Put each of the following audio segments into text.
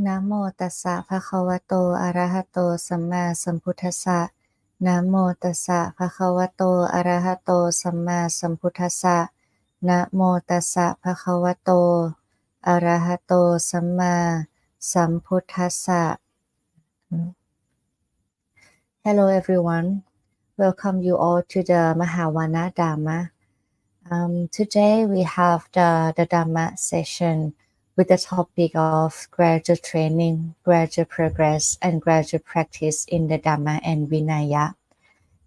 นะโมตัสสะภะคะวะโตอะระหะโตสัมมาสัมพุทธัสสะนะโมตัสสะภะคะวะโตอะระหะโตสัมมาสัมพุทธัสสะนะโมตัสสะภะคะวะโตอะระหะโตสัมมาสัมพุทธัสสะ Hello everyone, welcome you all to the Mahavana Dhamma. Today we have the Dhamma session with the topic of gradual training, gradual progress, and gradual practice in the Dhamma and Vinaya.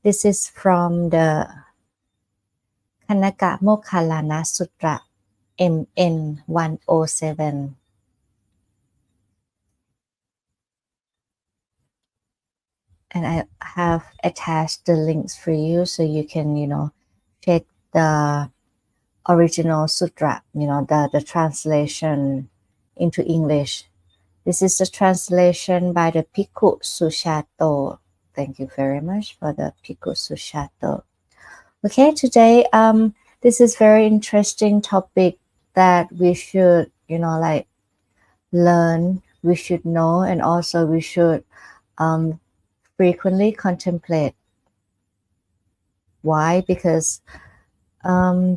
This is from the Gaṇakamoggallāna Sutta, MN 107. And I have attached the links for you so you can, check the original sutra, the translation into English. This is the translation by the Bhikkhu Sujato. Thank you very much for the Bhikkhu Sujato. Okay, today this is very interesting topic that we should, learn, we should know, and also we should frequently contemplate. Why? Because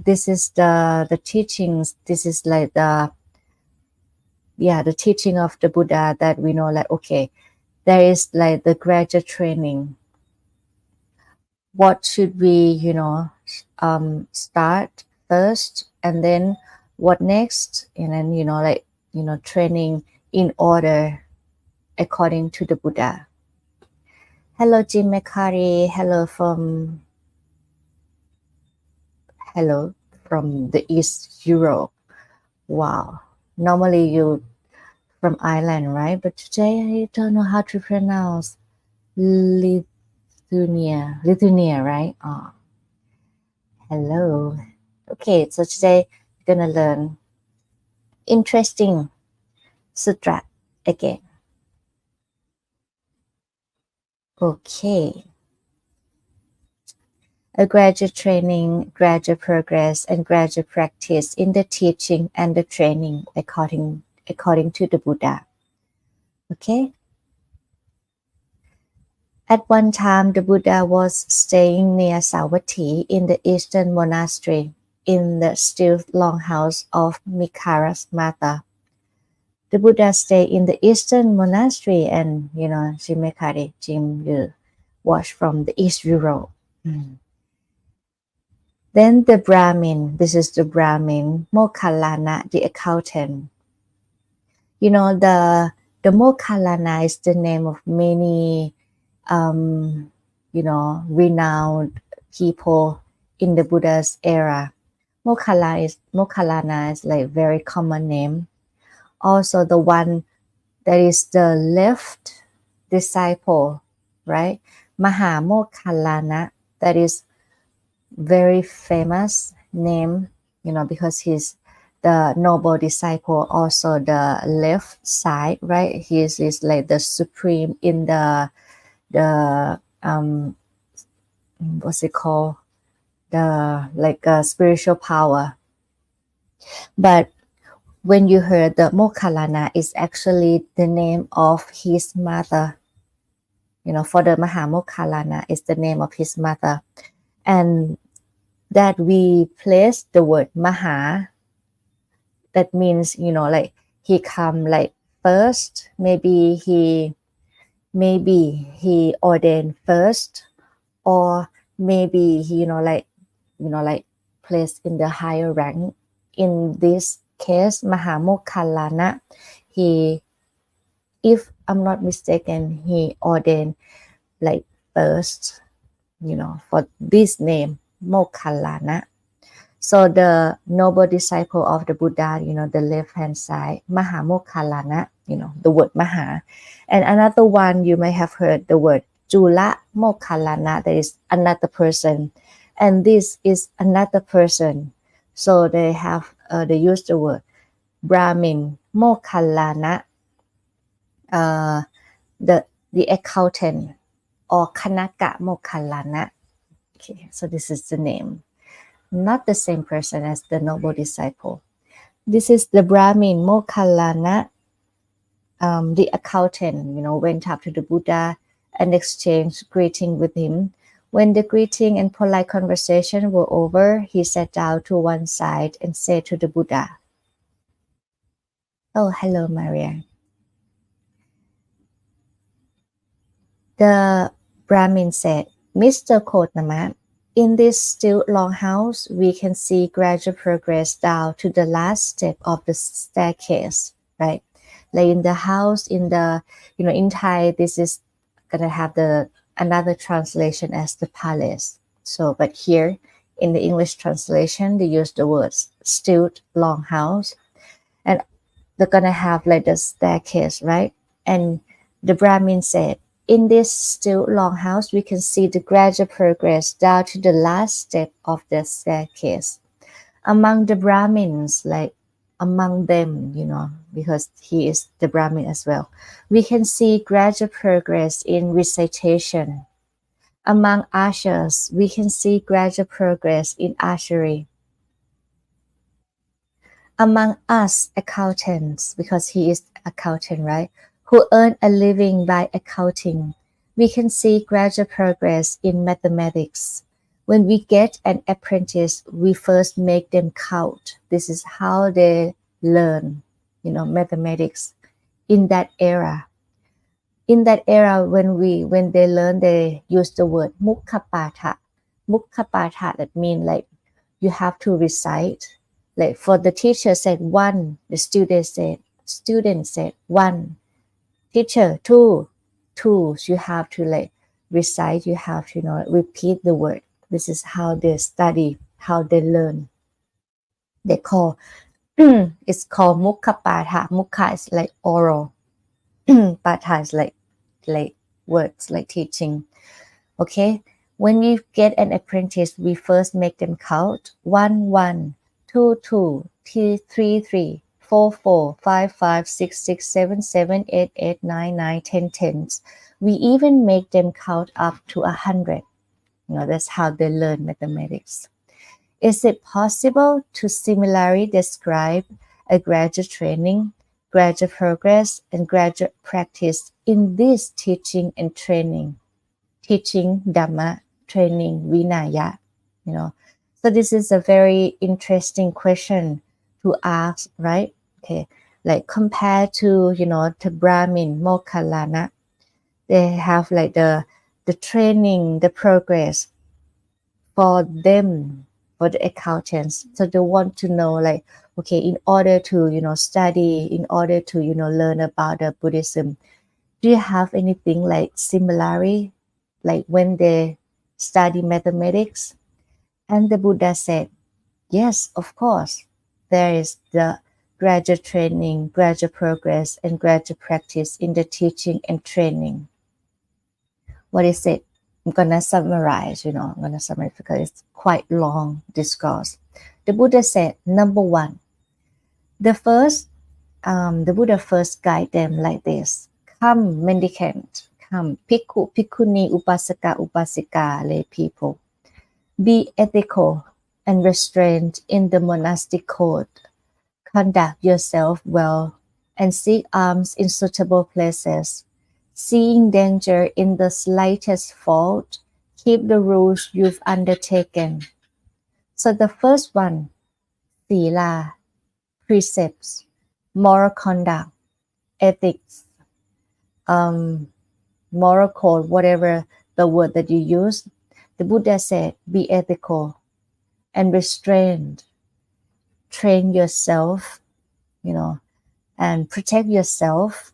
this is the teachings, this is like the teaching of the Buddha that we know, like, okay, there is like the gradual training. What should we, start first, and then what next, and then, training in order according to the Buddha. Hello, Jim Mekari. Hello from the East Europe. Wow. Normally you from Ireland, right? But today I don't know how to pronounce Lithuania, right? Oh. Hello. Okay, so today we're gonna learn interesting sutra again. Okay. A gradual training, gradual progress, and gradual practice in the teaching and the training according to the Buddha. Okay. At one time, the Buddha was staying near Savatthi in the eastern monastery in the still longhouse of Mikara's mother. The Buddha stayed in the eastern monastery, and Jim Mekari, Jim, you watch from the East Europe. Then the Brahmin, this is the Brahmin, Moggallāna, the accountant. The Moggallāna is the name of many, renowned people in the Buddha's era. Moggallāna is like very common name. Also the one that is the left disciple, right? Moggallāna, that is very famous name, because he's the noble disciple, also the left side, right? He is like the supreme in the what's it called? The spiritual power. But when you heard the Moggallāna is actually the name of his mother. For the Moggallāna is the name of his mother. And that we place the word Maha, that means, he come like first, maybe he ordained first, or maybe he, placed in the higher rank. In this case, Moggallāna, if I'm not mistaken, he ordained like first, for this name, Moggallāna. So the noble disciple of the Buddha, the left hand side, Moggallāna, the word Maha. And another one, you may have heard the word Jula Moggallāna, that is another person. And this is another person. So they use the word Brahmin Moggallāna, the accountant, or Gaṇakamoggallāna. Okay, so this is the name. Not the same person as the noble disciple. This is the Brahmin Moggallāna the accountant, went up to the Buddha and exchanged greeting with him. When the greeting and polite conversation were over, he sat down to one side and said to the Buddha, "Oh, hello, Maria." The Brahmin said, "Mr. Kotama, in this still long house, we can see gradual progress down to the last step of the staircase, right? Like in the house, in Thai, this is gonna have another translation as the palace. So, but here in the English translation, they use the words still long house, and they're gonna have like the staircase, right? And the Brahmin said, in this still long house, we can see the gradual progress down to the last step of the staircase. Among the Brahmins, like among them, because he is the Brahmin as well, we can see gradual progress in recitation. Among archers, we can see gradual progress in archery. Among us accountants, because he is accountant, right, who earn a living by accounting, we can see gradual progress in mathematics. When we get an apprentice, we first make them count. This is how they learn, mathematics in that era. In that era, when they learn, they use the word mukhapatha. Mukhapatha, that means like you have to recite. Like for the teacher said one, the student said one. Teacher, two. You have to like recite, you have to repeat the word. This is how they study, how they learn. They call it's called mukhapatha. Mukha is like oral. Patha is like words, like teaching. Okay, when we get an apprentice, we first make them count 1 1, 2 2, 3 3, 4 4, 5 5, 6 6, 7 7, 8 8, 9 9, 10 10s. We even make them count up to 100. That's how they learn mathematics. Is it possible to similarly describe a gradual training, gradual progress, and gradual practice in this teaching and training? Teaching Dhamma, training Vinaya, So this is a very interesting question to ask, right? Okay, like compared to, to Brahmin, Moggallāna, they have like the training, the progress for them, for the accountants. So they want to know like, okay, in order to, study, in order to, learn about the Buddhism, do you have anything like similarity, like when they study mathematics? And the Buddha said, yes, of course, there is the gradual training, gradual progress, and gradual practice in the teaching and training. What is it? I'm going to summarize, because it's quite long discourse. The Buddha said, number one, the Buddha first guide them like this. Come, mendicant, come, bhikkhu, bhikkhuni, upasaka, upasika, lay people. Be ethical and restrained in the monastic code. Conduct yourself well and seek alms in suitable places. Seeing danger in the slightest fault, keep the rules you've undertaken. So the first one, sila, precepts, moral conduct, ethics, moral code, whatever the word that you use, the Buddha said, be ethical and restrained. Train yourself, and protect yourself.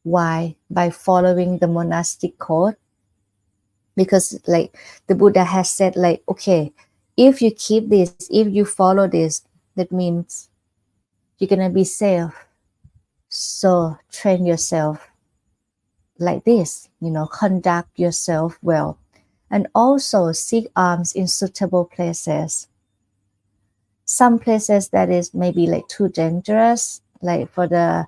Why? By following the monastic code. Because like the Buddha has said, like, okay, if you keep this, if you follow this, that means you're going to be safe. So train yourself like this, conduct yourself well. And also seek alms in suitable places. Some places that is maybe like too dangerous, like for the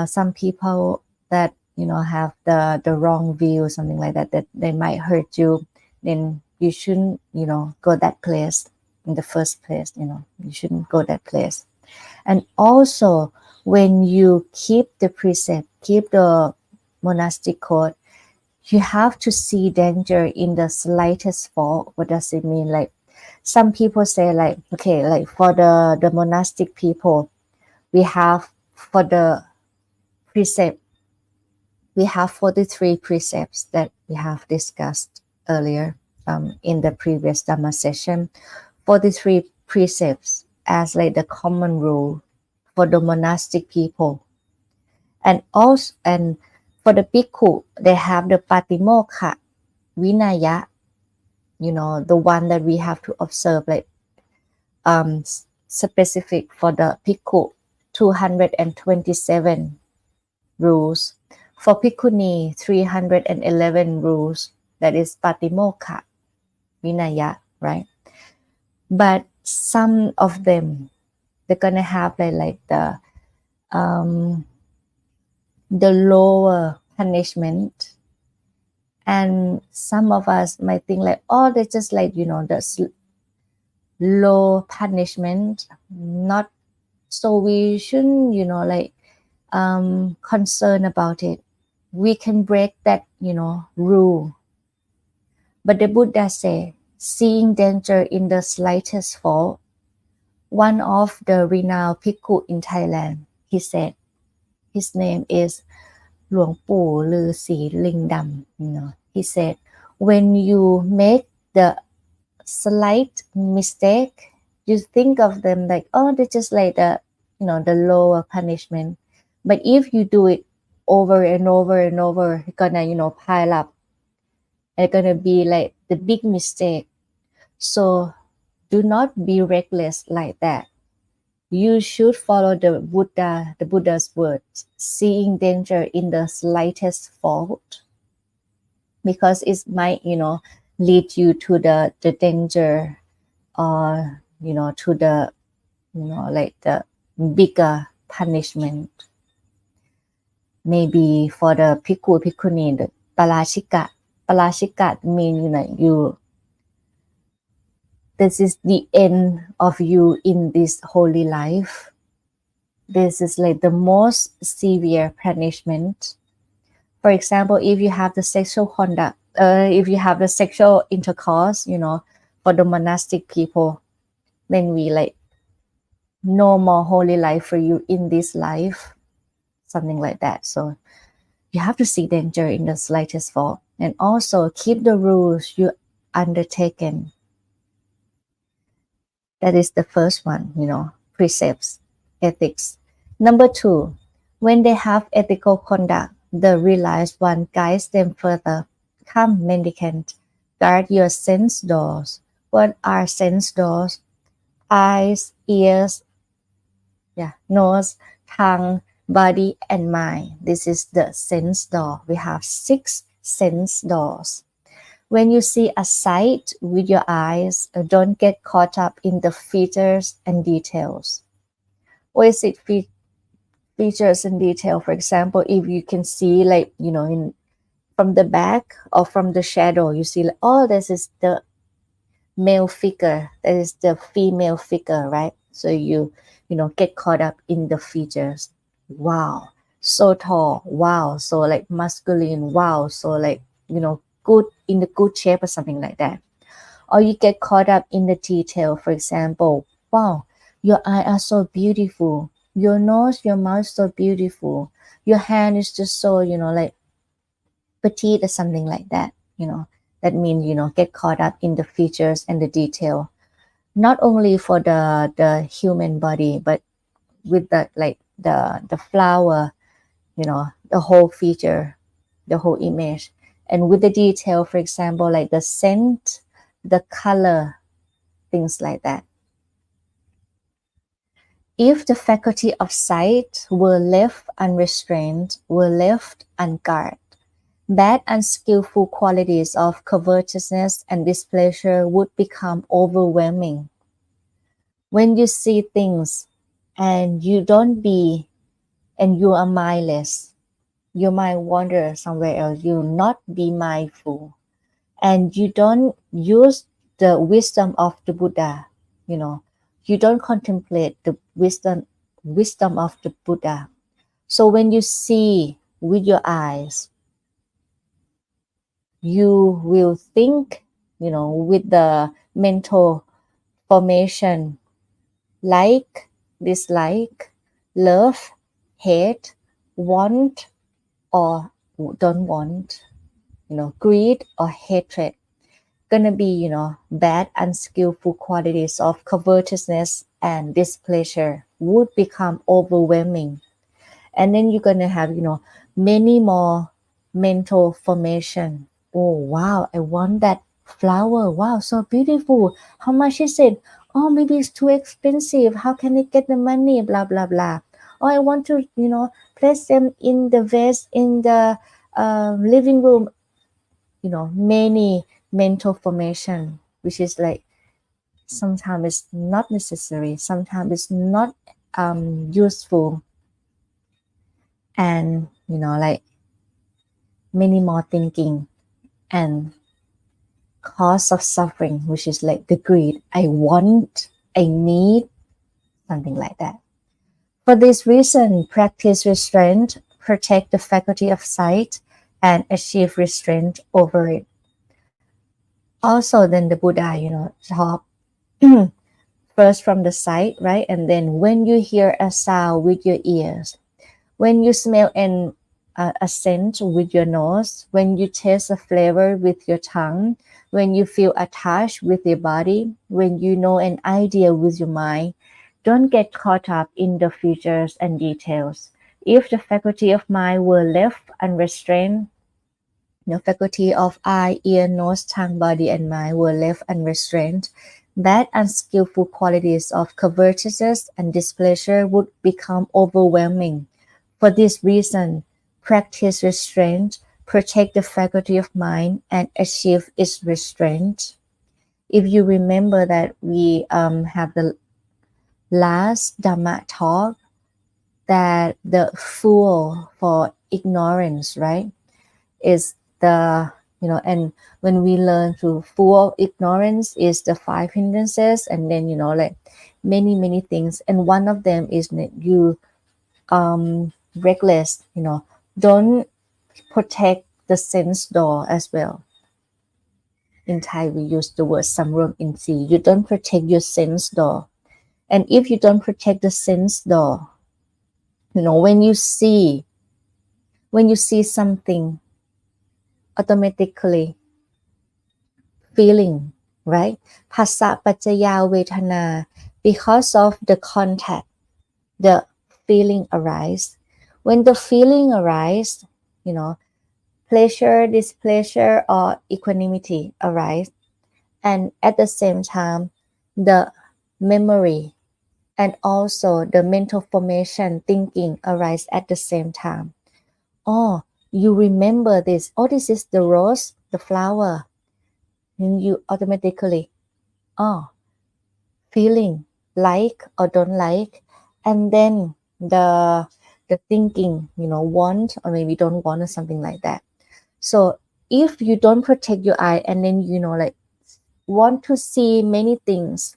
some people that have the wrong view, something like that they might hurt you, then you shouldn't go that place in the first place. You shouldn't go that place. And also when you keep the precept, keep the monastic code, you have to see danger in the slightest fault. What does it mean? Like some people say like, okay, like for the monastic people, we have for the precept, we have 43 precepts that we have discussed earlier in the previous Dhamma session. 43 precepts as like the common rule for the monastic people. And also, and for the bhikkhu, they have the Patimokkha Vinaya, the one that we have to observe, like specific for the bhikkhu, 227 rules. For bhikkhuni, 311 rules. That is Patimokkha Vinaya, right? But some of them, they're gonna have like the lower punishment, and some of us might think like, oh, they're just like the low punishment, not so we shouldn't like concern about it. We can break that rule. But the Buddha say, seeing danger in the slightest fault. One of the renowned bhikkhu in Thailand, he said, his name is หลวงปู่ฤาษีลิงดำ. He said, when you make the slight mistake, you think of them like, oh, they're just like the lower punishment. But if you do it over and over and over, it's gonna pile up. It's gonna be like the big mistake. So do not be reckless like that. You should follow the Buddha's words, seeing danger in the slightest fault, because it might, lead you to the danger, or, to the, like the bigger punishment. Maybe for the bhikkhu, bhikkhuni, the parashika mean, this is the end of you in this holy life. This is like the most severe punishment. For example, if you have the sexual conduct, if you have the sexual intercourse, for the monastic people, then we like no more holy life for you in this life, something like that. So you have to see danger in the slightest fault, and also keep the rules you undertaken. That is the first one, precepts, ethics. Number 2, when they have ethical conduct, the realized one guides them further. Come, mendicant, guard your sense doors. What are sense doors? Eyes, ears, nose, tongue, body, and mind. This is the sense door. We have 6 sense doors. When you see a sight with your eyes, don't get caught up in the features and details. What is it, features and detail? For example, if you can see like, from the back or from the shadow, you see like, oh, this is the male figure, that is the female figure, right? So you get caught up in the features. Wow, so tall. Wow, so like masculine. Wow, so like, good, in the good shape or something like that. Or you get caught up in the detail. For example, wow, your eyes are so beautiful. Your nose, your mouth so beautiful. Your hand is just so, like petite or something like that. That means, get caught up in the features and the detail. Not only for the human body, but with the flower, the whole feature, the whole image. And with the detail, for example, like the scent, the color, things like that. If the faculty of sight were left unrestrained, were left unguarded, bad unskillful qualities of covetousness and displeasure would become overwhelming. When you see things and you are mindless, you might wander somewhere else. You not be mindful, and you don't use the wisdom of the Buddha. You don't contemplate the wisdom wisdom of the Buddha. So when you see with your eyes, you will think, with the mental formation, like, dislike, love, hate, want or don't want, greed or hatred. Gonna be, bad, unskillful qualities of covetousness and displeasure would become overwhelming. And then you're gonna have, many more mental formation. Oh wow, I want that flower. Wow, so beautiful. How much is it? Oh, maybe it's too expensive. How can I get the money? Blah blah blah. Oh, I want to, place them in the vase in the living room. Many mental formation, which is like sometimes it's not necessary, sometimes it's not useful, and like many more thinking and cause of suffering, which is like the greed. I want, I need, something like that. For this reason, practice restraint, protect the faculty of sight, and achieve restraint over it. Also, then the Buddha, talk first from the sight, right? And then when you hear a sound with your ears, when you smell a scent with your nose, when you taste a flavor with your tongue, when you feel a touch with your body, when you know an idea with your mind, don't get caught up in the features and details. If the faculty of mind were left unrestrained, faculty of eye, ear, nose, tongue, body, and mind were left unrestrained, bad, unskillful qualities of covetousness and displeasure would become overwhelming. For this reason, practice restraint, protect the faculty of mind, and achieve its restraint. If you remember that we have the last Dhamma talk, that the fool for ignorance, right, is the, and when we learn through full of ignorance is the five hindrances, and then, like many things. And one of them is that you reckless, don't protect the sense door as well. In Thai, we use the word samrum insi. You don't protect your sense door. And if you don't protect the sense door, when you see something, automatically feeling, right? Phassa pachaya vedana, because of the contact, the feeling arise. When the feeling arise, pleasure, displeasure, or equanimity arise, and at the same time, the memory and also the mental formation, thinking arise at the same time. Oh, you remember this. Oh, this is the rose, the flower. And you automatically, feeling like or don't like, and then the thinking, want or maybe don't want or something like that. So if you don't protect your eye and then like want to see many things,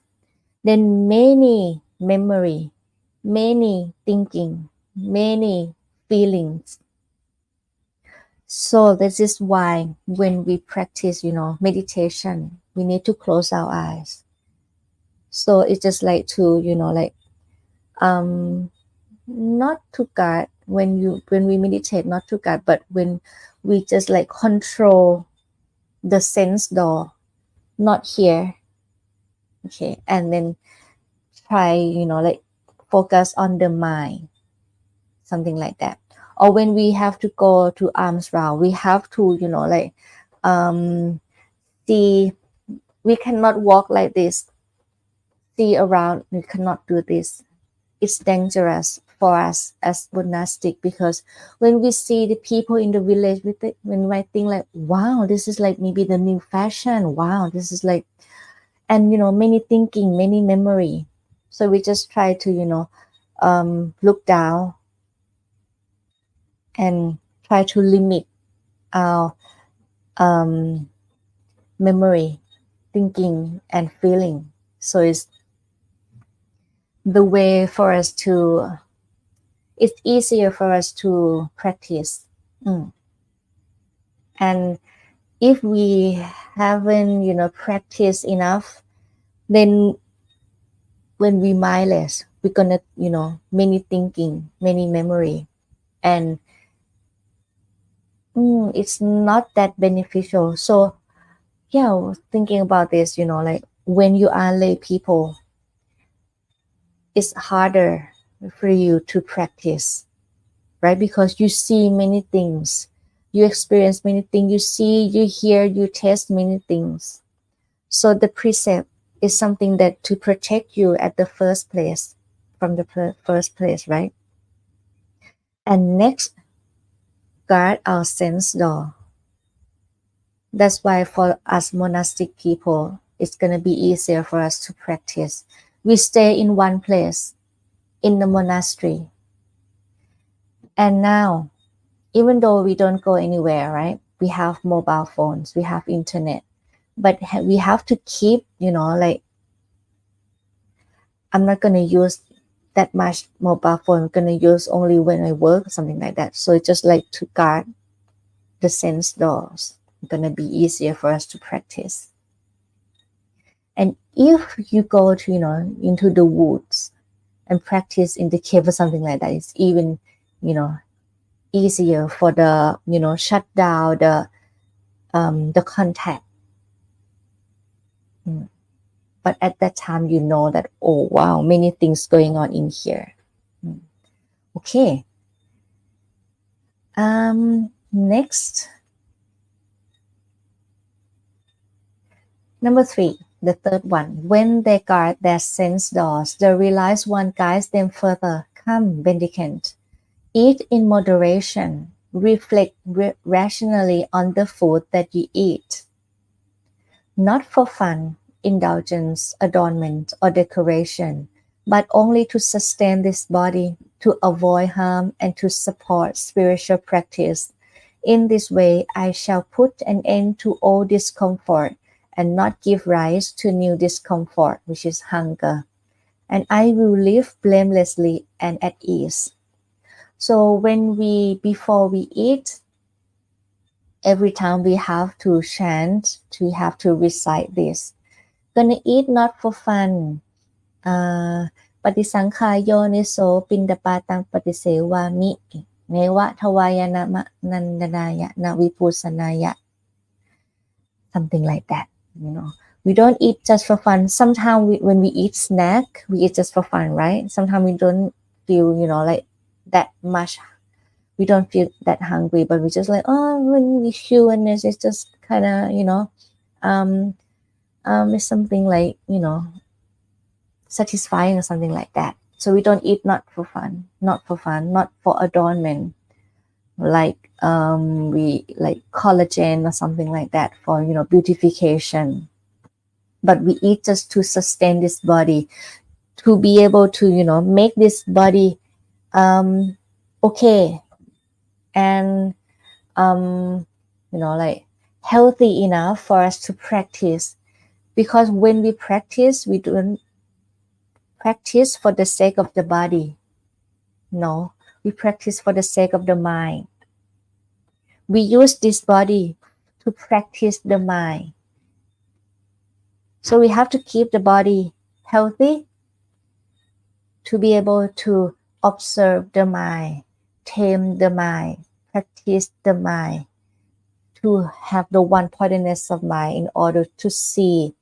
then many memory, many thinking, many feelings. So this is why when we practice, meditation, we need to close our eyes. So it's just like to, not to guard when we meditate, not to guard, but when we just like control the sense door, not here. Okay. And then try, like focus on the mind, something like that. Or when we have to go to arms round, we have to, see, we cannot walk like this, see around, we cannot do this. It's dangerous for us as monastic, because when we see the people in the village with it, when we might think like, wow, this is like maybe the new fashion. Wow, this is like, and many thinking, many memory. So we just try to, look down and try to limit our memory, thinking, and feeling. So it's the way for us to, it's easier for us to practice. And if we haven't, practiced enough, then when we mindless, we're gonna, many thinking, many memory, and it's not that beneficial. So yeah, I was thinking about this, like when you are lay people, it's harder for you to practice, right? Because you see many things, you experience many things, you see, you hear, you taste many things. So the precept is something that to protect you at the first place, from the first place, right? And next, guard our sense door. That's why for us monastic people, it's going to be easier for us to practice. We stay in one place, in the monastery. And now, even though we don't go anywhere, right? We have mobile phones, we have internet, but we have to keep, like, I'm not going to use that much mobile phone. I'm going to use only when I work or something like that. So it's just like to guard the sense doors. It's going to be easier for us to practice. And if you go to, into the woods and practice in the cave or something like that, it's even, easier for the, shut down the contact. But at that time, that, oh, wow, many things going on in here. Okay. Next. Number 3, the third one. When they guard their sense doors, the realized one guides them further. Come, mendicant. Eat in moderation. Reflect rationally on the food that you eat. Not for fun, indulgence, adornment, or decoration, but only to sustain this body, to avoid harm, and to support spiritual practice. In this way, I shall put an end to all discomfort and not give rise to new discomfort, which is hunger. And I will live blamelessly and at ease. So before we eat, every time we have to chant, we have to recite this. Gonna eat not for fun. ปฏิสังขายโยนิโสปินดปาตังปฏิเสวามิเนวะทวายนะมะนันดนายะนาวิปุสนายะ something like that. We don't eat just for fun. Sometimes when we eat snack, we eat just for fun, right? Sometimes we don't feel, like that much. We don't feel that hungry, but we just like, oh, when we chew and it's just kind of, it's something like, satisfying or something like that. So we don't eat not for fun, not for adornment, like we like collagen or something like that for beautification. But we eat just to sustain this body, to be able to make this body okay and like healthy enough for us to practice. Because when we practice, we don't practice for the sake of the body. No, we practice for the sake of the mind. We use this body to practice the mind. So we have to keep the body healthy to be able to observe the mind, tame the mind, practice the mind, to have the one-pointedness of mind in order to see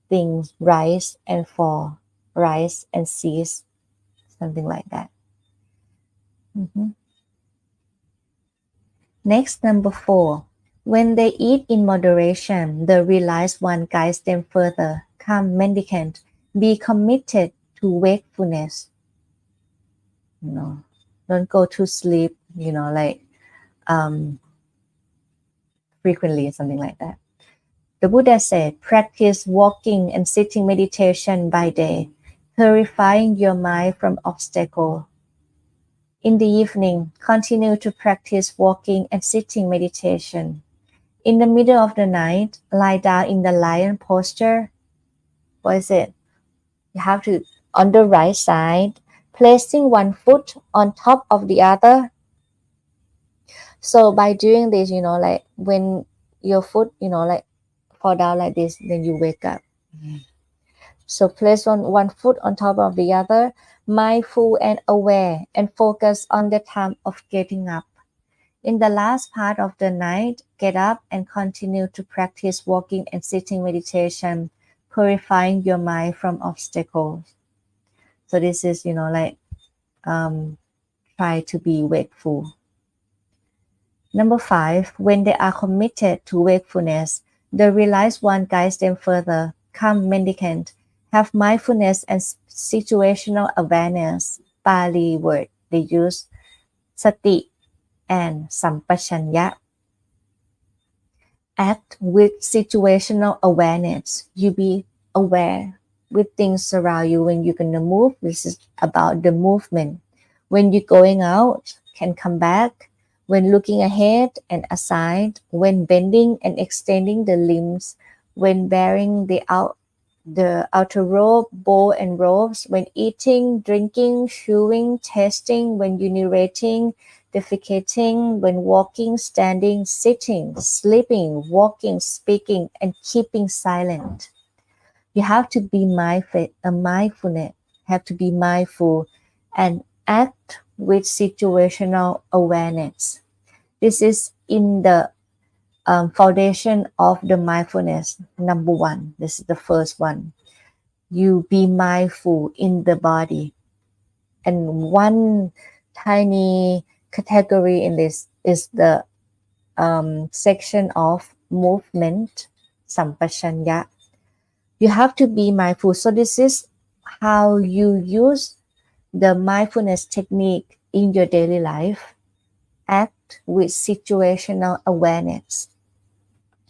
things rise and fall, rise and cease, something like that. Next, number 4. When they eat in moderation, the realized one guides them further. Come, mendicant, be committed to wakefulness. Don't go to sleep, like frequently, something like that. The Buddha said, practice walking and sitting meditation by day, purifying your mind from obstacles. In the evening, continue to practice walking and sitting meditation. In the middle of the night, lie down in the lion posture. What is it? You have to On the right side, placing one foot on top of the other. So by doing this, like when your foot, like fall down like this, then you wake up. So place one foot on top of the other, mindful and aware, and focus on the time of getting up. In the last part of the night, get up and continue to practice walking and sitting meditation, purifying your mind from obstacles. So this is, like try to be wakeful. Number 5, when they are committed to wakefulness, the realized one guides them further. Come mendicant, have mindfulness and situational awareness. Pali word they use sati and sampachanya. Act with situational awareness. You be aware with things around you. When you're gonna move, this is about the movement. When you're going out, can come back. When looking ahead and aside, when bending and extending the limbs, when bearing the outer robe, bow and robes, when eating, drinking, chewing, tasting, when urinating, defecating, when walking, standing, sitting, sleeping, walking, speaking, and keeping silent. You have to be mindfulness, have to be mindful and act with situational awareness. This is in the foundation of the mindfulness. Number 1, this is the first one. You be mindful in the body. And one tiny category in this is the section of movement, sampachanya. You have to be mindful. So this is how you use the mindfulness technique in your daily life. Act with situational awareness.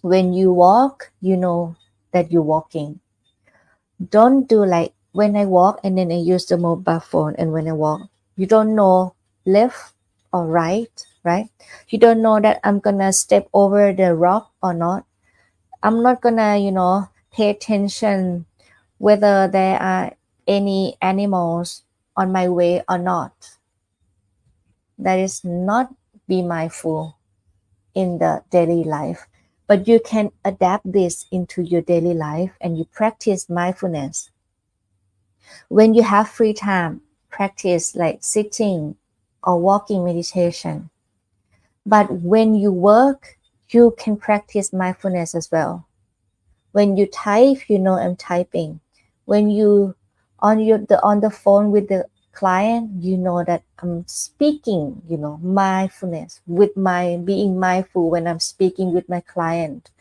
When you walk, you know that you're walking. Don't do like when I walk and then I use the mobile phone, and when I walk, you don't know left or right? You don't know that I'm gonna step over the rock or not. I'm not gonna, pay attention whether there are any animals on my way or not. That is not be mindful in the daily life. But you can adapt this into your daily life and you practice mindfulness. When you have free time, practice like sitting or walking meditation. But when you work, you can practice mindfulness as well. When you type, I'm typing. When you on the phone with the client, you know that I'm speaking, mindfulness with my being mindful when I'm speaking with my client,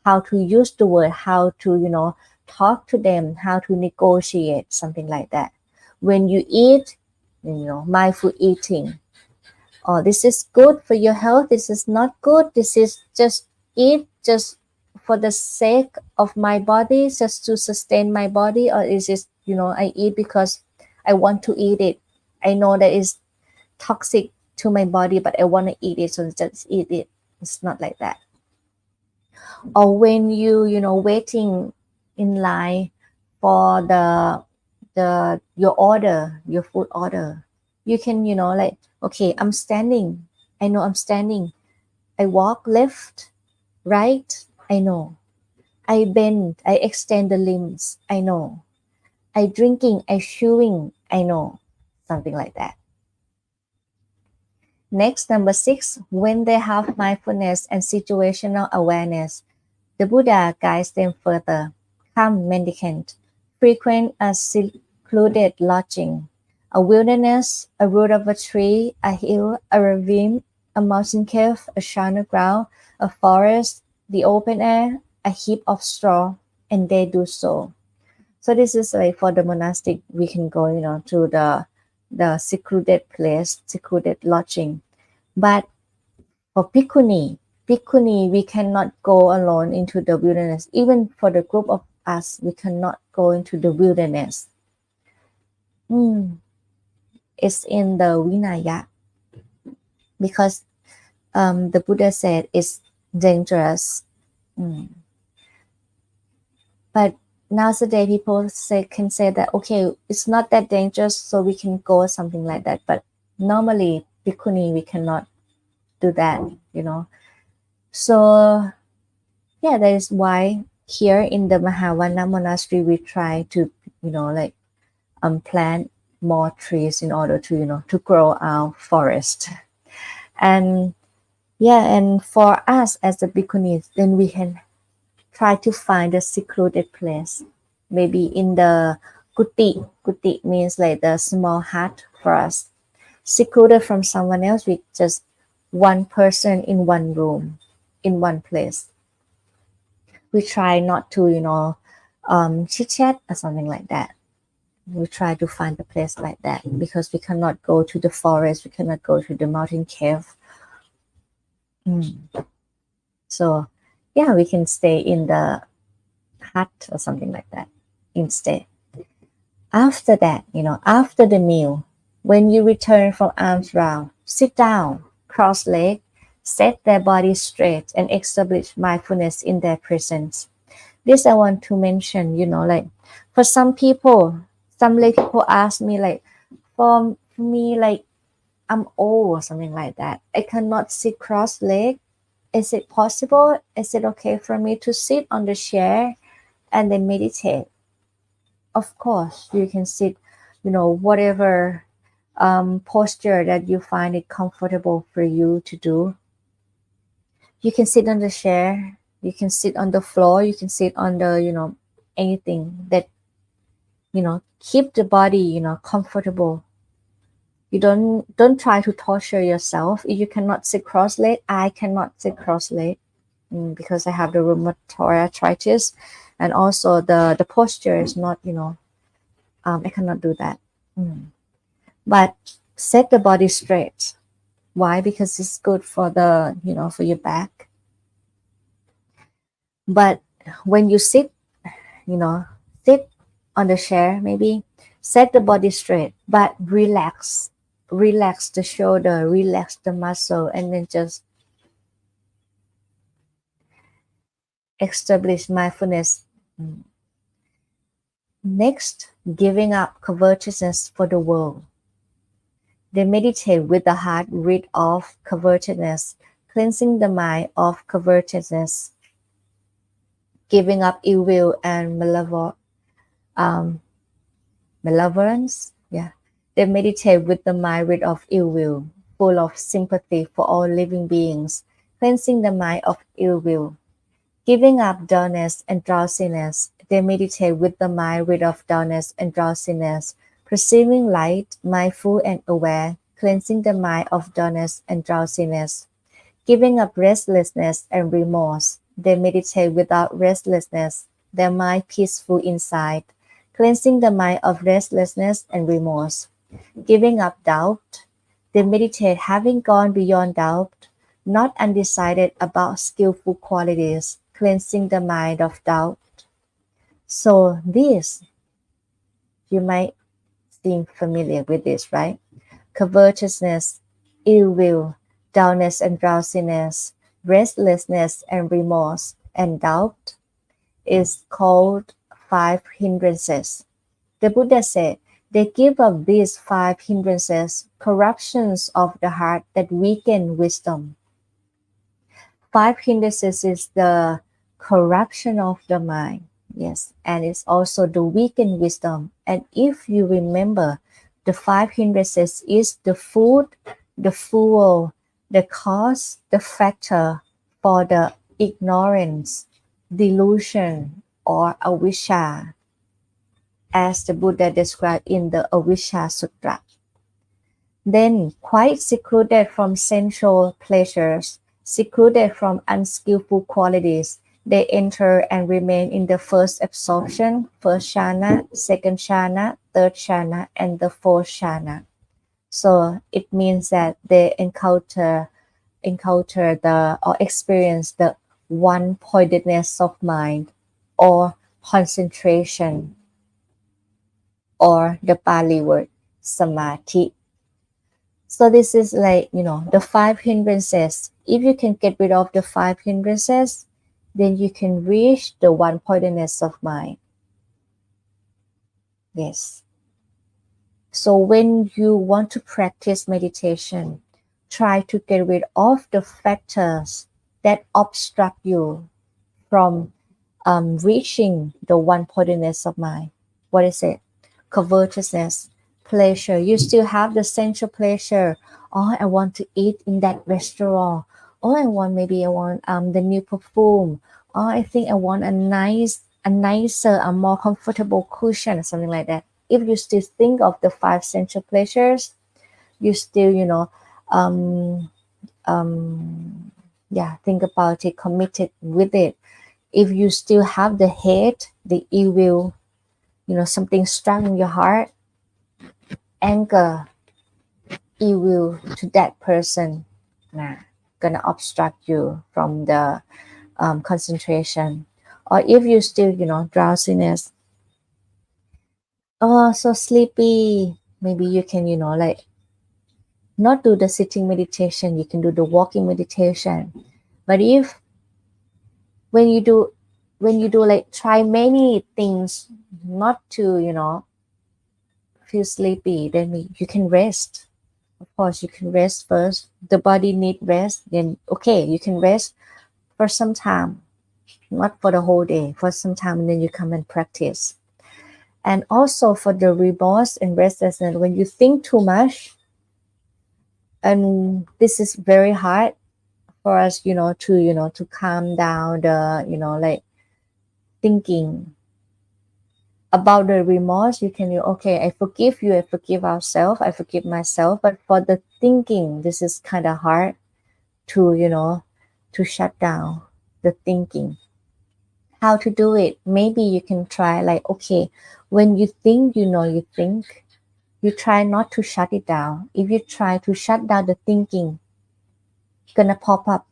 how to use the word, how to, talk to them, how to negotiate, something like that. When you eat, mindful eating. Oh, this is good for your health. This is not good. This is just eat just for the sake of my body, just to sustain my body, or is it, I eat because I want to eat it. I know that it's toxic to my body, but I want to eat it, so just eat it. It's not like that. Or when waiting in line for your food order, you can, like, okay, I'm standing. I know I'm standing. I walk left, right. I know. I bend. I extend the limbs. I know. I drinking. I chewing. I know. Something like that. Next, number 6, when they have mindfulness and situational awareness, the Buddha guides them further. Come, mendicant, frequent a secluded lodging, a wilderness, a root of a tree, a hill, a ravine, a mountain cave, a shallow ground, a forest, the open air, a heap of straw, and they do so. So this is like for the monastic, we can go, to the secluded place, secluded lodging. But for bhikkhuni, we cannot go alone into the wilderness. Even for the group of us, we cannot go into the wilderness. It's in the Vinaya, because the Buddha said it's dangerous. But nowadays people can say that, okay, it's not that dangerous, so we can go or something like that. But normally, bhikkhuni, we cannot do that, So yeah, that is why here in the Mahavana monastery, we try to, plant more trees in order to, to grow our forest. And yeah, and for us as a bhikkhunis, then we can try to find a secluded place, maybe in the kuti. Kuti means like the small hut for us, secluded from someone else with just one person in one room, in one place. We try not to, chit chat or something like that. We try to find a place like that because we cannot go to the forest, we cannot go to the mountain cave. So yeah, we can stay in the hut or something like that instead. After that, after the meal, when you return from alms round, sit down, cross leg, set their body straight, and establish mindfulness in their presence. This I want to mention, like for some people, some lay people ask me, like, for me, like, I'm old or something like that, I cannot sit cross leg. Is it possible? Is it okay for me to sit on the chair and then meditate? Of course, you can sit, whatever posture that you find it comfortable for you to do. You can sit on the chair, you can sit on the floor, you can sit on the, anything that, keep the body, comfortable. You don't try to torture yourself. If you cannot sit cross-legged, I cannot sit cross-legged because I have the rheumatoid arthritis, and also the posture is not, I cannot do that. But set the body straight. Why? Because it's good for the, for your back. But when you sit, sit on the chair, maybe set the body straight, but relax the shoulder, relax the muscle, and then just establish mindfulness. Next, giving up covetousness for the world. They meditate with the heart rid of covetousness, cleansing the mind of covetousness, giving up ill will and malevolence. Yeah. They meditate with the mind rid of ill will, full of sympathy for all living beings, cleansing the mind of ill will. Giving up dullness and drowsiness, they meditate with the mind rid of dullness and drowsiness, perceiving light, mindful and aware, cleansing the mind of dullness and drowsiness. Giving up restlessness and remorse, they meditate without restlessness, their mind peaceful inside, cleansing the mind of restlessness and remorse. Giving up doubt, they meditate having gone beyond doubt, not undecided about skillful qualities, cleansing the mind of doubt. So this, you might seem familiar with this, right? Covetousness, ill will, dullness and drowsiness, restlessness and remorse, and doubt is called 5 hindrances. The Buddha said, they give up these 5 hindrances, corruptions of the heart that weaken wisdom. 5 hindrances is the corruption of the mind, yes, and it's also the weakened wisdom. And if you remember, the 5 hindrances is the food, the fuel, the cause, the factor for the ignorance, delusion, or avijja, as the Buddha described in the Avijja Sutta. Then, quite secluded from sensual pleasures, secluded from unskillful qualities, they enter and remain in the first absorption, first jhana, second jhana, third jhana, and the fourth jhana. So it means that they encounter the or experience the one-pointedness of mind, or concentration, or the Pali word samadhi. So this is like, the 5 hindrances. If you can get rid of the 5 hindrances, then you can reach the one-pointedness of mind. Yes. So when you want to practice meditation, try to get rid of the factors that obstruct you from reaching the one-pointedness of mind. What is it? Covetousness, pleasure. You still have the sensual pleasure. Oh, I want to eat in that restaurant. Oh, I want the new perfume. Oh, I think I want a nicer, a more comfortable cushion, or something like that. If you still think of the five sensual pleasures, you still, um, yeah, think about it, committed with it. If you still have the hate, the evil, something strong in your heart, anger, evil to that person, nah, gonna obstruct you from the concentration. Or if you still, drowsiness, oh, so sleepy, maybe you can, like not do the sitting meditation, you can do the walking meditation. But if when you do like try many things not to, feel sleepy, then you can rest. Of course, you can rest first. The body need rest. Then okay, you can rest for some time, not for the whole day, for some time, and then you come and practice. And also for the remorse and restlessness, when you think too much, and this is very hard for us, to calm down the, like thinking about the remorse. You can, okay, I forgive you, I forgive ourselves, I forgive myself. But for the thinking, this is kind of hard to, to shut down the thinking. How to do it? Maybe you can try like, okay, when you think, you think, you try not to shut it down. If you try to shut down the thinking, gonna pop up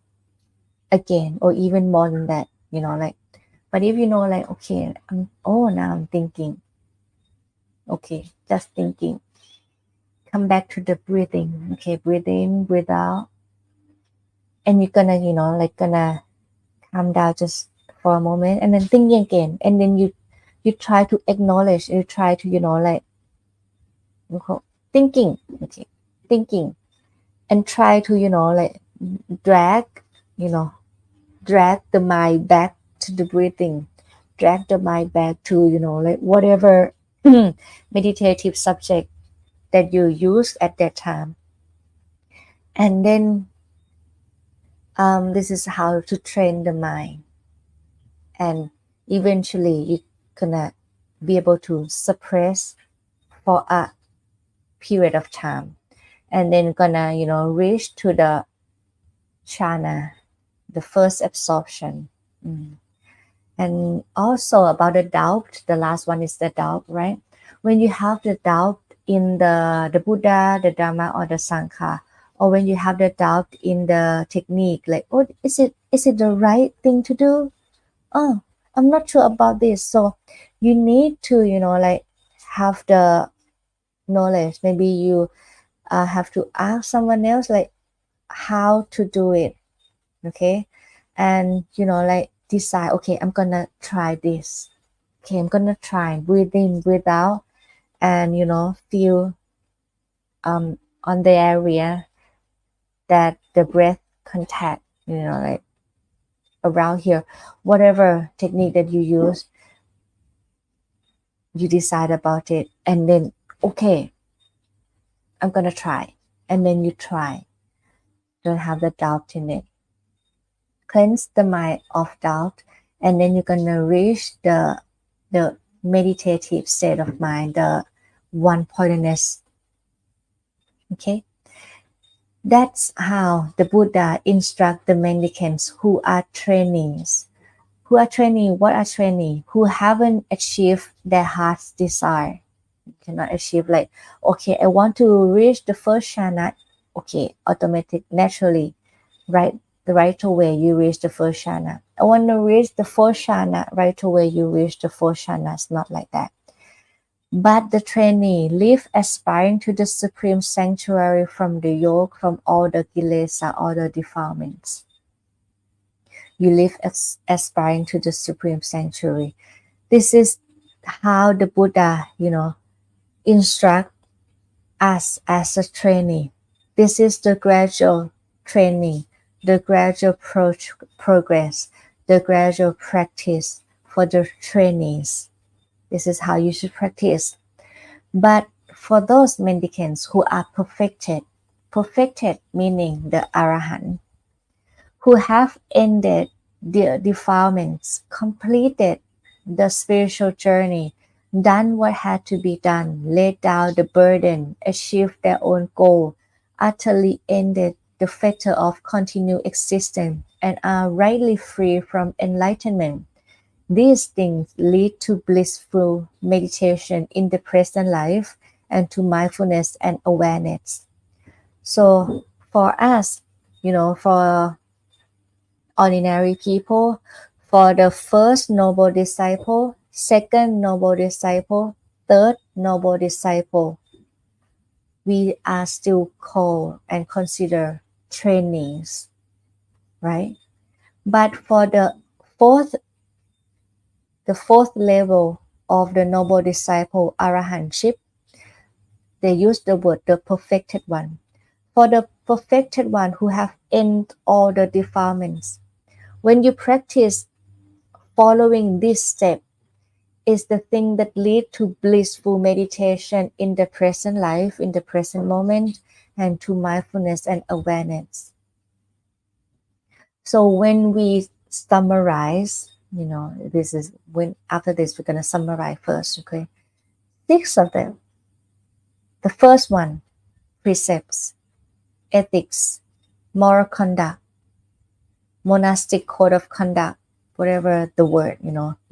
again or even more than that, like. But if like, okay, now I'm thinking, okay, just thinking, come back to the breathing. Okay, breathe in, breathe out, and you're gonna, like gonna calm down just for a moment, and then thinking again, and then you try to acknowledge, you try to, like thinking, okay, thinking, and try to, like drag, you know, drag the mind back to the breathing, drag the mind back to, like whatever meditative subject that you use at that time. And then this is how to train the mind, and eventually you're gonna be able to suppress for a period of time, and then gonna, reach to the jhana, the first absorption. And also about the doubt, the last one is the doubt, right? When you have the doubt in the Buddha, the Dhamma, or the Sangha, or when you have the doubt in the technique, like, oh, is it the right thing to do? Oh, I'm not sure about this. So you need to, like have the knowledge. Maybe you have to ask someone else, like how to do it. Okay. And, like decide, okay, I'm gonna try this. Okay, I'm gonna try breathe in, breathe out, and, feel on the area that the breath contact, like around here. Whatever technique that you use, you decide about it, and then okay, I'm gonna try, and then you try. Don't have the doubt in it. Cleanse the mind of doubt, and then you're gonna reach the meditative state of mind, the one-pointedness. Okay, that's how the Buddha instruct the mendicants who are trainees. Who are training? What are training? Who haven't achieved their heart's desire. You cannot achieve like, okay, I want to reach the first jhana. Okay, automatic, naturally, right? The right away you reach the first jhana. I want to reach the fourth jhana. Right away you reach the fourth jhana. It's not like that. But the trainee live aspiring to the supreme sanctuary from the yoke, from all the kilesa, all the defilements. You live aspiring to the supreme sanctuary. This is how the Buddha, instruct us as a trainee. This is the gradual training, the gradual progress, the gradual practice for the trainees. This is how you should practice. But for those mendicants who are perfected meaning the Arahant, who have ended their defilements, completed the spiritual journey, done what had to be done, laid down the burden, achieved their own goal, utterly ended the fetter of continued existence, and are rightly free from enlightenment. These things lead to blissful meditation in the present life and to mindfulness and awareness. So for us, for ordinary people, for the first noble disciple, second noble disciple, third noble disciple, we are still called and considered trainees, right? But for the fourth level of the noble disciple arahantship, they use the word the perfected one. For the perfected one who have ended all the defilements, when you practice following this step, is the thing that lead to blissful meditation in the present life, in the present moment, and to mindfulness and awareness. So when we summarize, this is when after this we're gonna summarize first, okay? 6 of them. The first one, precepts, ethics, moral conduct, monastic code of conduct, whatever the word,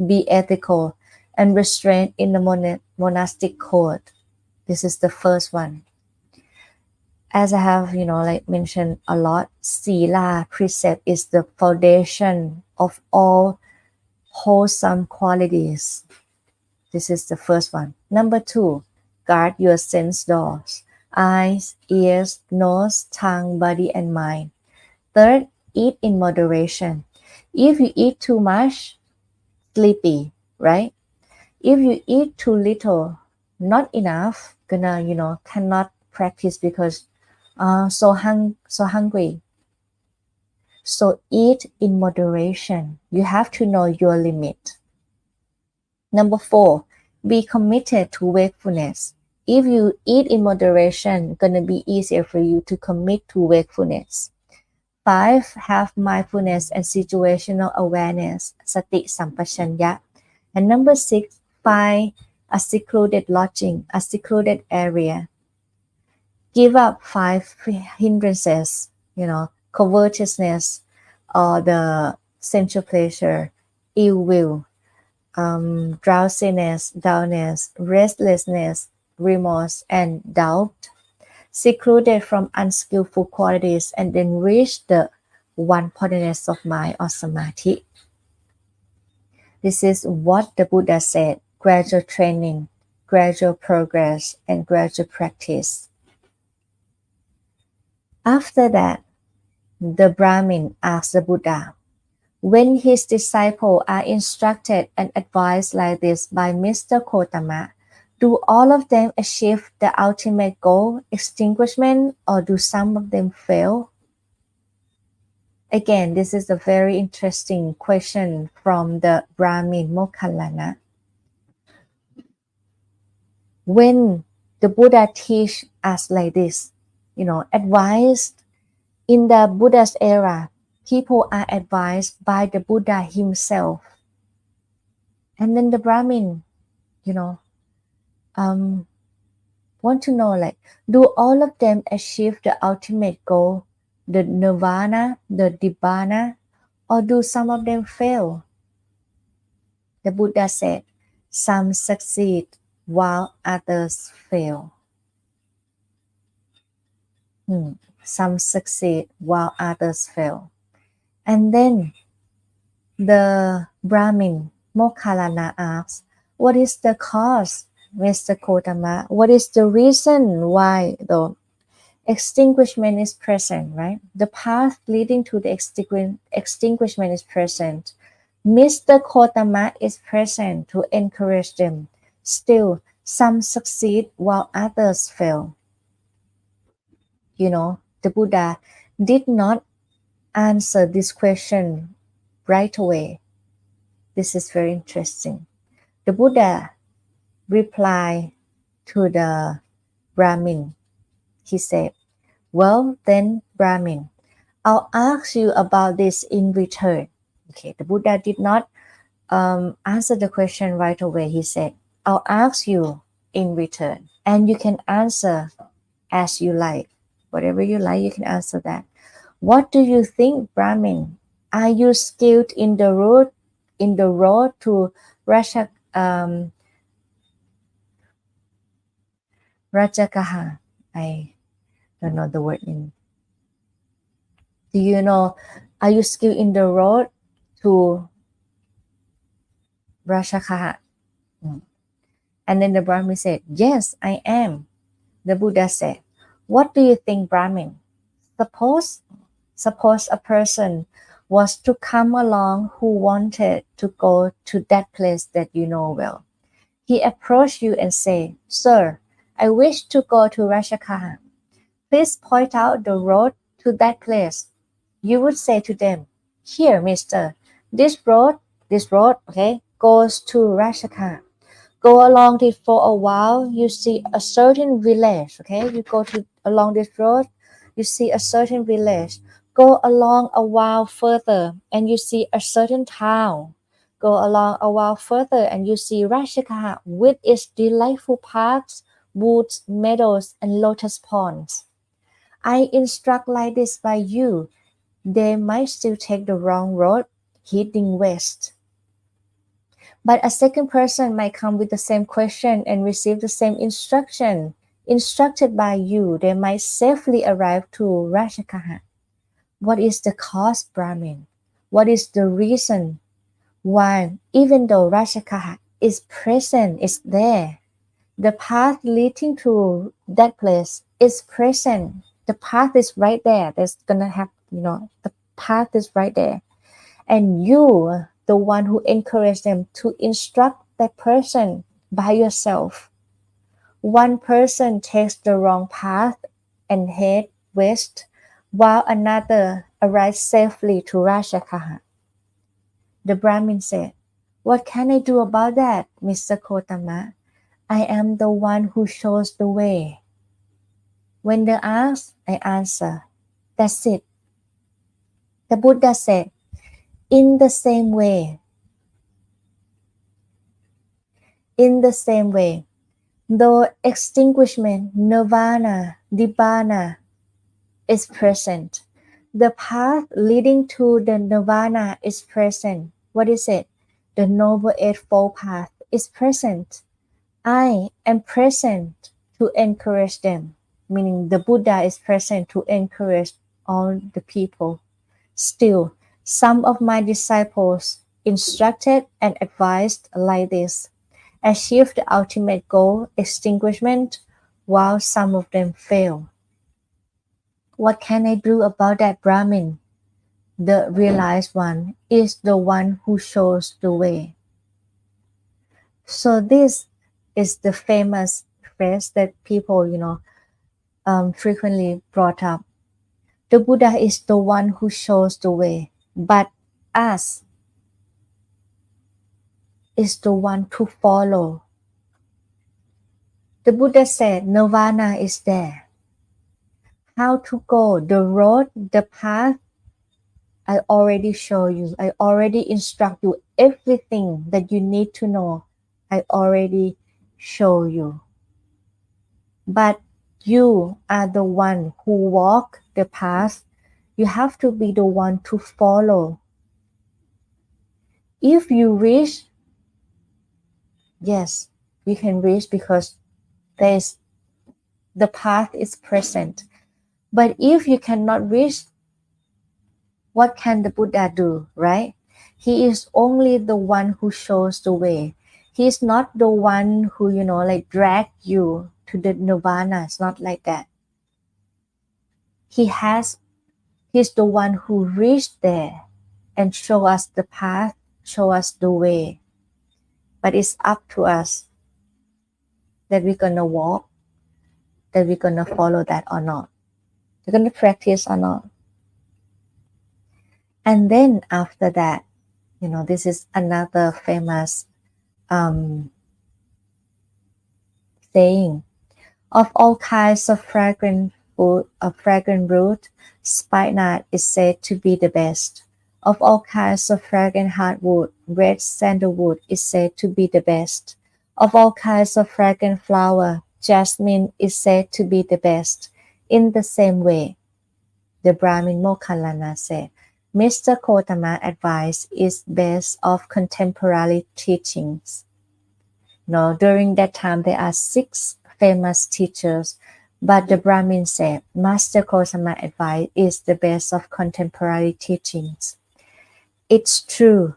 be ethical and restrained in the monastic code. This is the first one. As I have, mentioned a lot, sila precept is the foundation of all wholesome qualities. This is the first one. Number 2, guard your sense doors, eyes, ears, nose, tongue, body, and mind. Third, eat in moderation. If you eat too much, sleepy, right? If you eat too little, not enough, cannot practice because so hungry. So eat in moderation. You have to know your limit. Number 4, be committed to wakefulness. If you eat in moderation, gonna be easier for you to commit to wakefulness. 5, have mindfulness and situational awareness, sati sampachanya. And number 6, find a secluded lodging, a secluded area. Give up 5 hindrances, covetousness, or the sensual pleasure, ill will, drowsiness, dullness, restlessness, remorse, and doubt. Secluded from unskillful qualities, and then reach the one-pointedness of mind or samadhi. This is what the Buddha said, gradual training, gradual progress, and gradual practice. After that, the Brahmin asked the Buddha, when his disciples are instructed and advised like this by Mr. Kotama, do all of them achieve the ultimate goal, extinguishment, or do some of them fail? Again, this is a very interesting question from the Brahmin Moggallāna. When the Buddha teach us like this, advised in the Buddha's era, people are advised by the Buddha himself. And then the Brahmin, want to know, do all of them achieve the ultimate goal, the nirvana, the nibbana, or do some of them fail? The Buddha said, some succeed while others fail. Some succeed while others fail. And then the Brahmin Moggallāna asks, what is the cause, Mr. Kotama? What is the reason why the extinguishment is present, right? The path leading to the extinguishment is present. Mr. Kotama is present to encourage them. Still, some succeed while others fail. The Buddha did not answer this question right away. This is very interesting. The Buddha replied to the Brahmin. He said, "Well, then, Brahmin, I'll ask you about this in return." Okay, the Buddha did not answer the question right away. He said, "I'll ask you in return, and you can answer as you like. Whatever you like, you can answer that. What do you think, Brahmin? Are you skilled in the road to Rasha, Rajagaha?" I don't know the word in. Do you know? Are you skilled in the road to Rashakaha? And then the Brahmin said, "Yes, I am." The Buddha said, "What do you think, Brahmin? Suppose a person was to come along who wanted to go to that place that you know well. He approached you and said, 'Sir, I wish to go to Rashakaha. Please point out the road to that place.' You would say to them, 'Here, mister, this road, okay, goes to Rashakaha. Go along it for a while, you see a certain village, okay? You go along this road, you see a certain village. Go along a while further and you see a certain town. Go along a while further and you see Rashikaha with its delightful parks, woods, meadows, and lotus ponds. I instruct like this by you. They might still take the wrong road, heading west. But a second person might come with the same question and receive the same instruction. Instructed by you, they might safely arrive to Rashakaha. What is the cause, Brahmin? What is the reason why, even though Rashakaha is present, is there, the path leading to that place is present. The path is right there. There's gonna have, the path is right there. And you, the one who encouraged them to instruct that person by yourself. One person takes the wrong path and head west, while another arrives safely to Rashakaha. The Brahmin said, "What can I do about that, Mr. Kotama? I am the one who shows the way. When they ask, I answer. That's it." The Buddha said, In the same way, though extinguishment, nirvana, nibbana is present, the path leading to the nirvana is present. What is it? The Noble Eightfold Path is present. I am present to encourage them, meaning the Buddha is present to encourage all the people. Still, some of my disciples, instructed and advised like this, achieve the ultimate goal, extinguishment, while some of them fail. What can I do about that, Brahmin? The realized one is the one who shows the way. So this is the famous phrase that people, frequently brought up. The Buddha is the one who shows the way, but us is the one to follow. The Buddha said nirvana is there. How to go, the road, the path, I already show you. I already instruct you everything that you need to know. I already show you. But you are the one who walk the path. You have to be the one to follow. If you reach, yes, you can reach because the path is present. But if you cannot reach, what can the Buddha do, right? He is only the one who shows the way. He is not the one who, drag you to the nirvana. It's not like that. He's the one who reached there and show us the path show us the way, but it's up to us that we're gonna walk, that we're gonna follow that or not, we're gonna practice or not. And then after that, this is another famous saying: of all kinds of fragrant food, of fragrant root, spikenard is said to be the best. Of all kinds of fragrant hardwood, red sandalwood is said to be the best. Of all kinds of fragrant flower, jasmine is said to be the best. In the same way, the Brahmin Moggallāna said, Mr. Gotama's advice is based off contemporary teachings. During that time, there are 6 famous teachers, but the Brahmin said, Master Gotama's advice is the best of contemporary teachings. It's true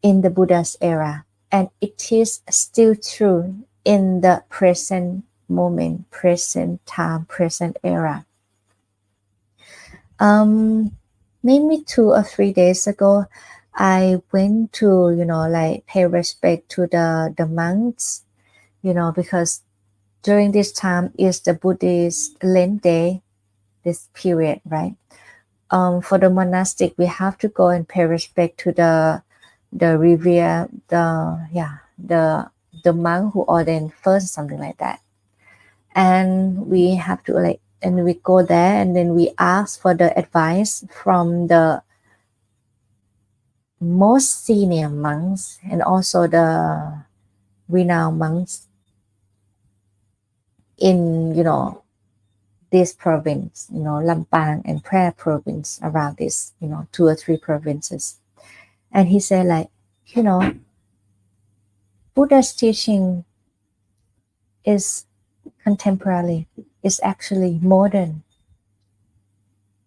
in the Buddha's era, and it is still true in the present moment, present time, present era. Maybe 2 or 3 days ago, I went to, pay respect to the monks, because during this time is the Buddhist Lent day, this period, right? For the monastic, we have to go and pay respect to the revere, the monk who ordained first, something like that. And we have to and we go there and then we ask for the advice from the most senior monks and also the renowned monks in, this province, Lampang and Phra province, around this, 2 or 3 provinces. And he said Buddha's teaching is contemporary, is actually modern.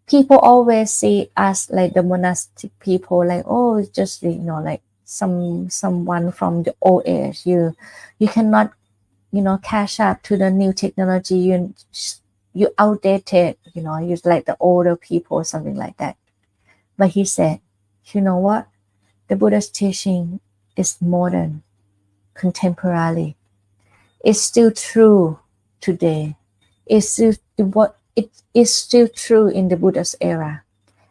People always see us like the monastic people, it's just someone from the old age. You cannot catch up to the new technology. You outdated. You're like the older people, something like that. But he said, you know what? The Buddha's teaching is modern, contemporary. It's still true today. It's still what it is still true in the Buddha's era,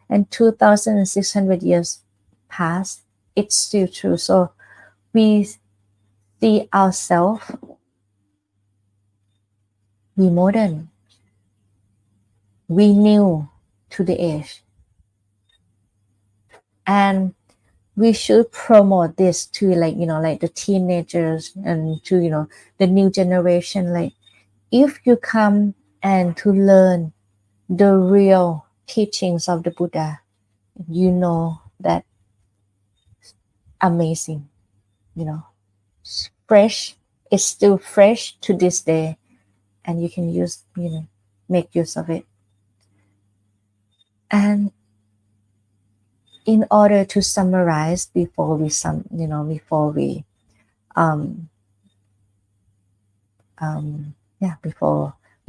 and 2,600 years past, it's still true. So we see ourselves, we modern, we new to the age, and we should promote this to the teenagers and to the new generation. If you come and to learn the real teachings of the Buddha, that amazing, fresh, it's still fresh to this day, and you can make use of it. And in order to summarize before we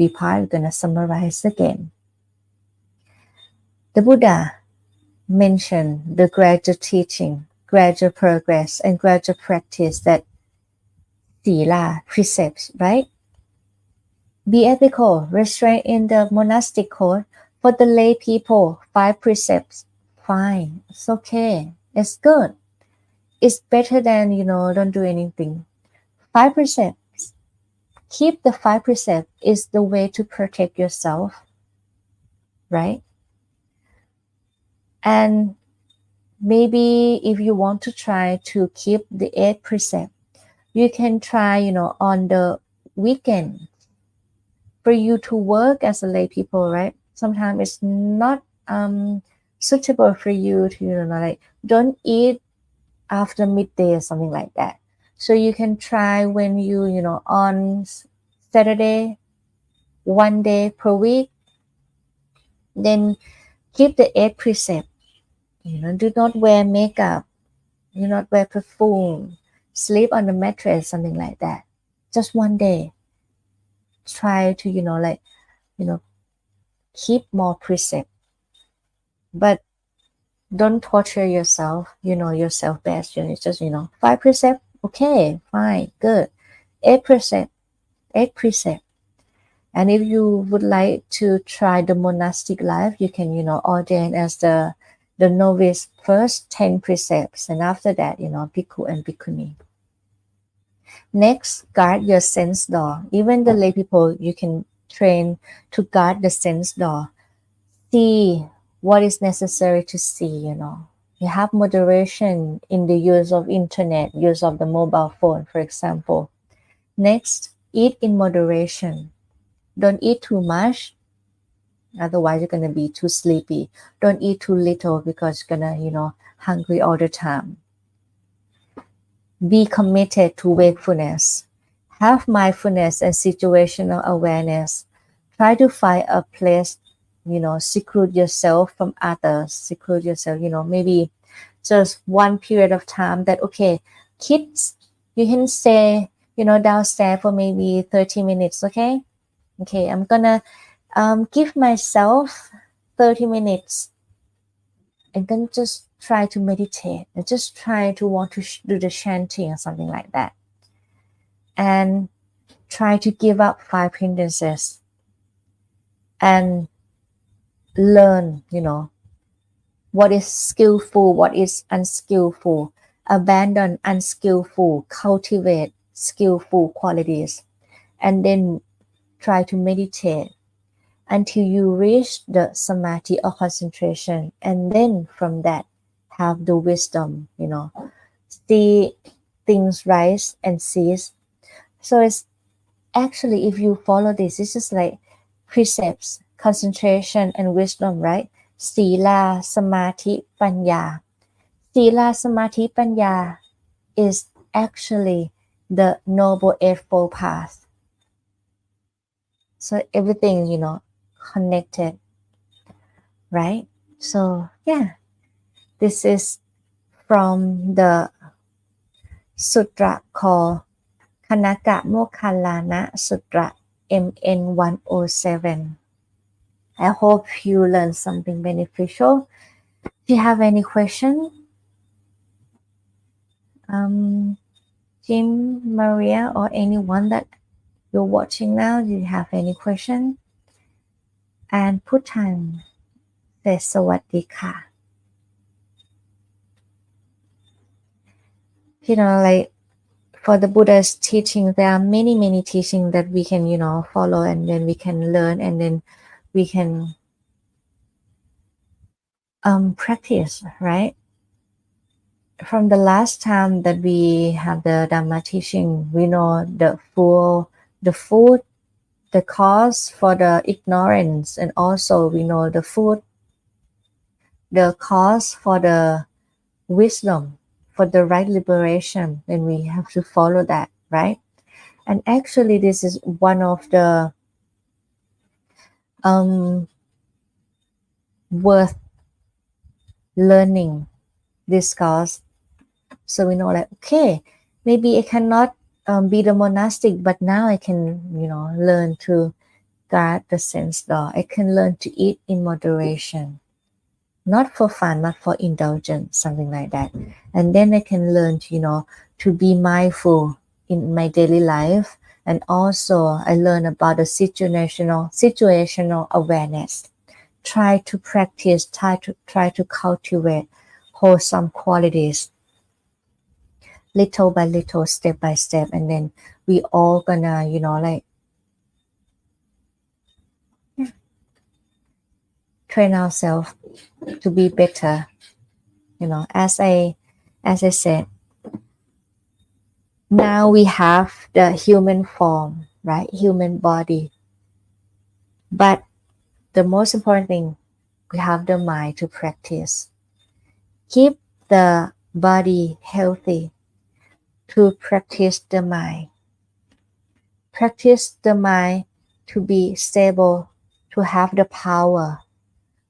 part, we're gonna summarize again. The Buddha mentioned the gradual teaching, gradual progress, and gradual practice that Sila precepts, right? Be ethical, restraint in the monastic code. For the lay people, 5 precepts. Fine, it's okay, it's good. It's better than, don't do anything. 5 precepts. Keep the 5 precepts is the way to protect yourself, right? And maybe if you want to try to keep the 8 precept, you can try, on the weekend for you to work as a lay people, right? Sometimes it's not suitable for you to, don't eat after midday or something like that. So you can try when you, on Saturday, 1 day per week, then keep the 8 precept. Do not wear makeup, do not wear perfume, sleep on the mattress, something like that. Just 1 day. Try to, keep more precept. But Don't torture yourself. You know yourself best. You just 5 precept. Okay, fine, good. 8 precept. 8 precept. And if you would like to try the monastic life, you can ordain as the novice first 10 precepts, and after that bhikkhu and bhikkhuni. Next, guard your sense door. Even the lay people, you can train to guard the sense door. See what is necessary to see. You have moderation in the use of internet, use of the mobile phone, for example. Next, eat in moderation. Don't eat too much, otherwise you're gonna be too sleepy. Don't eat too little because you're gonna hungry all the time. Be committed to wakefulness. Have mindfulness and situational awareness. Try to find a place, seclude yourself from others, seclude yourself, maybe just one period of time that, okay, kids, you can stay, downstairs for maybe 30 minutes, okay? Okay, I'm gonna give myself 30 minutes and then just try to meditate and just try to want to do the chanting or something like that. And try to give up 5 hindrances and learn, what is skillful, what is unskillful. Abandon unskillful, cultivate skillful qualities, and then try to meditate until you reach the samadhi or concentration, and then from that have the wisdom, see things rise and cease. So it's actually, if you follow this is like precepts, concentration and wisdom, right? Sila, samadhi, panya. Sila, samadhi, panya is actually the Noble Eightfold Path. So everything, connected, right? So yeah, this is from the sutra called Gaṇakamoggallāna Sutta, MN 107. I hope you learned something beneficial. If you have any question, Jim, Maria, or anyone that you're watching now, do you have any question? And Putan says Sawadee ka. Like for the Buddha's teaching, there are many teachings that we can, follow, and then we can learn, and then we can practice, right? From the last time that we have the Dhamma teaching, we know the food, the cause for the ignorance, and also we know the food, the cause for the wisdom, for the right liberation, and we have to follow that, right? And actually, this is one of the worth learning discourse. So we know, like, okay, maybe I cannot be the monastic, but now I can, learn to guard the sense door. I can learn to eat in moderation, not for fun, not for indulgence, something like that. And then I can learn to, to be mindful in my daily life. And also I learn about the situational awareness. Try to practice, try to cultivate wholesome qualities little by little, step by step, and then we all gonna, like train ourselves to be better. As I said, now we have the human form, right? Human body. But the most important thing, we have the mind to practice. Keep the body healthy to practice the mind. Practice the mind to be stable, to have the power.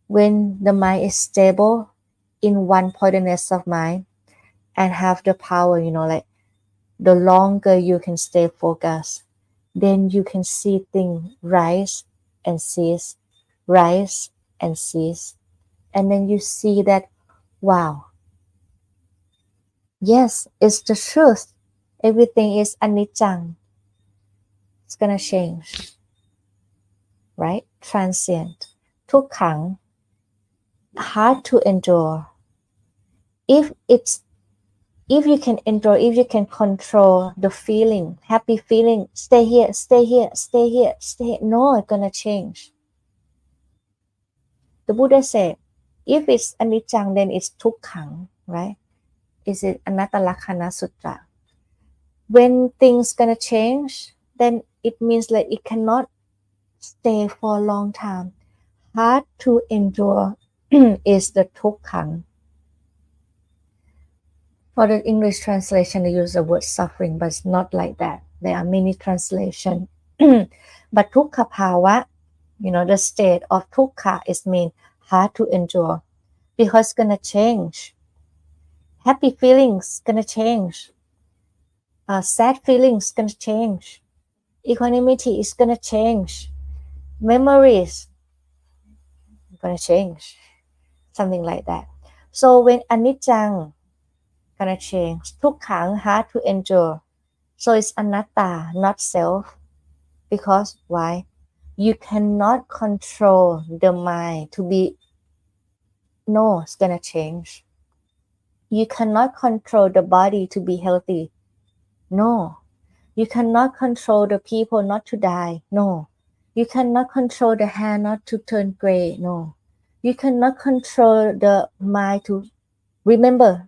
When the mind is stable in one pointedness of mind and have the power, like the longer you can stay focused, then you can see things rise and cease, rise and cease. And then you see that Wow. Yes, it's the truth. Everything is anicca. It's gonna change, right? Transient. Tukkha, hard to endure. If you can endure, if you can control the feeling, happy feeling, stay here, stay here, stay here, stay here. No, it's gonna change. The Buddha said, if it's anicca, then it's tukkha, right? Is it Gaṇakamoggallāna Sutta? When things gonna change, then it means like it cannot stay for a long time. Hard to endure is the tukkha. For the English translation, they use the word suffering, but it's not like that. There are many translations. But tukkha bhava, the state of tukkha is mean hard to endure because it's gonna change. Happy feelings gonna change. Sad feelings gonna change. Equanimity is gonna change. Memories gonna change. Something like that. So when anicca gonna change, tukkha hard to endure. So it's anatta, not self. Because why? You cannot control the mind to be. No, it's gonna change. You cannot control the body to be healthy. No. You cannot control the people not to die. No. You cannot control the hair not to turn gray. No. You cannot control the mind to remember.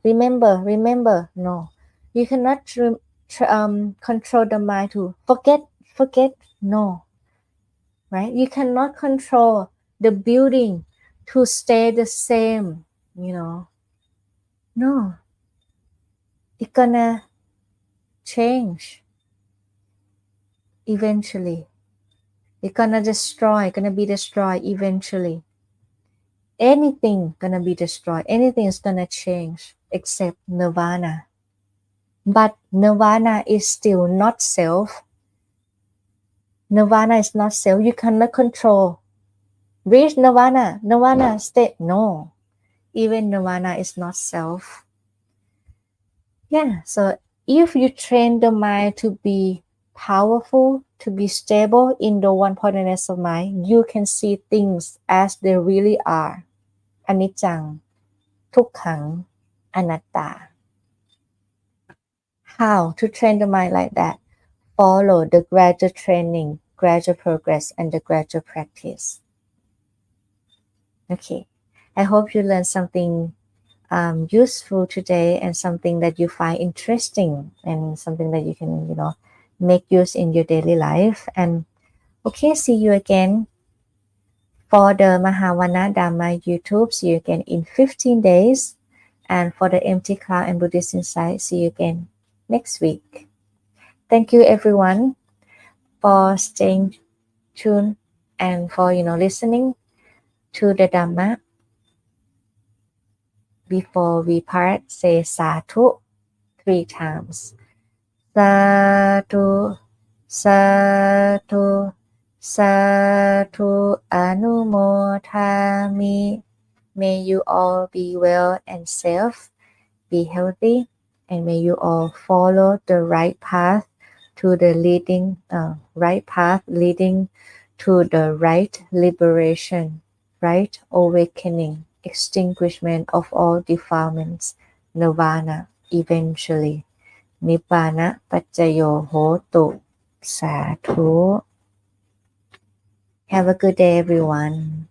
No. You cannot control the mind to forget. No. Right? You cannot control the building to stay the same. No. It's gonna change eventually. It's gonna be destroyed eventually. Anything gonna be destroyed. Anything is gonna change except nirvana. But nirvana is still not self. Nirvana is not self. You cannot control. Reach nirvana. Nirvana state. No. Even nirvana is not self. Yeah. So if you train the mind to be powerful, to be stable in the one-pointedness of mind, you can see things as they really are. Anicca, tukkha, anatta. How to train the mind like that? Follow the gradual training, gradual progress, and the gradual practice. Okay. I hope you learned something useful today and something that you find interesting and something that you can, make use in your daily life. And okay, see you again for the Mahavana Dhamma YouTube. See you again in 15 days. And for the Empty Cloud and Buddhist Insight, see you again next week. Thank you everyone for staying tuned and for listening to the Dhamma. Before we part, say Sadhu 3 times. Sadhu, Sadhu, Sadhu, Anumodhami. May you all be well and safe, be healthy, and may you all follow the right path to the right path leading to the right liberation, right awakening, extinguishment of all defilements, nirvana eventually. Nibbana Paccaya Hotu. Sadhu. Have a good day, everyone.